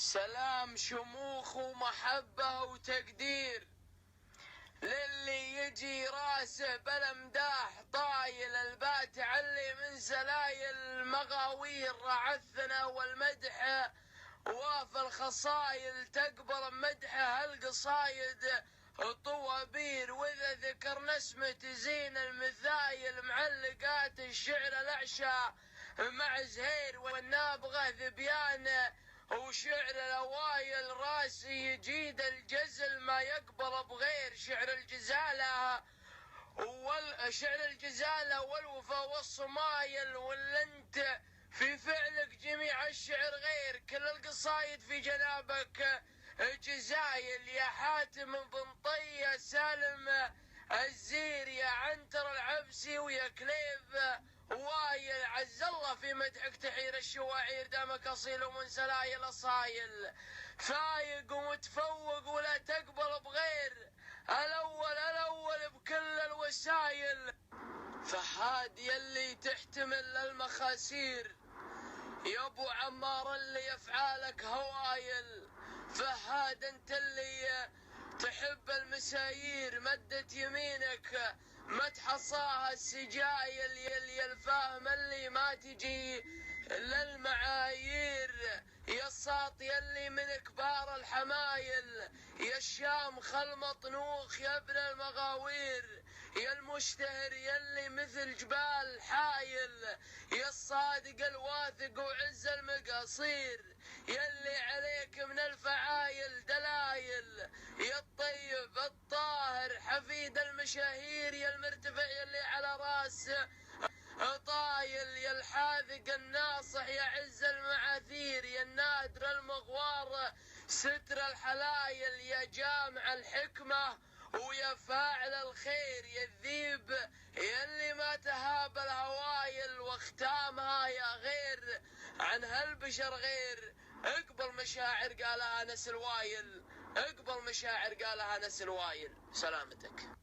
سلام شموخ ومحبة وتقدير للي يجي راسه بالامداح طايل البات علي من سلايل المغاوير رعثنا والمدح واف الخصايل تقبل مدحه القصايد طوابير واذا ذكر نسمة زين المثايل معلقات الشعر الأعشى مع زهير والنابغة ذبيان وشعر الأوايل راسي يجيد الجزل ما يقبل بغير شعر الجزالة والوفا والصمايل والانت في فعلك جميع الشعر غير كل القصايد في جنابك جزايل يا حاتم بن طي سالم الزير يا عنتر العبسي ويا كليب وايل عز الله في مدحك تحير الشواعير دامك اصيل ومن سلايل اصايل فايق ومتفوق ولا تقبل بغير الاول بكل الوسايل فهاد يلي تحتمل المخاسير يا ابو عمار اللي افعالك هوايل فهاد انت اللي تحب المسايير مدت يمينك ما تحصاها السجايل يلي الفاهم اللي ما تجي للمعايير يا الساط يلي من كبار الحمايل يا الشام خل مطنوخ يا ابن المغاوير يا المشتهر يلي مثل جبال حايل يا الصادق الواثق وعز المقاصير يلي عليك من الفعايل دلايل يا الطيب الطاهر حفيد المشاهير يا المرتفع يلي على راسه طايل يا الحاذق الناصح يا عز المعاثير يا النادر المغوار ستر الحلايل يا جامع الحكمة ويا فاعل الخير يا الذيب يلي ما تهاب الهوايل واختامها يا غير عن هالبشر غير اقبل مشاعر قالها نس الوايل اقبل مشاعر قالها نس الوايل سلامتك.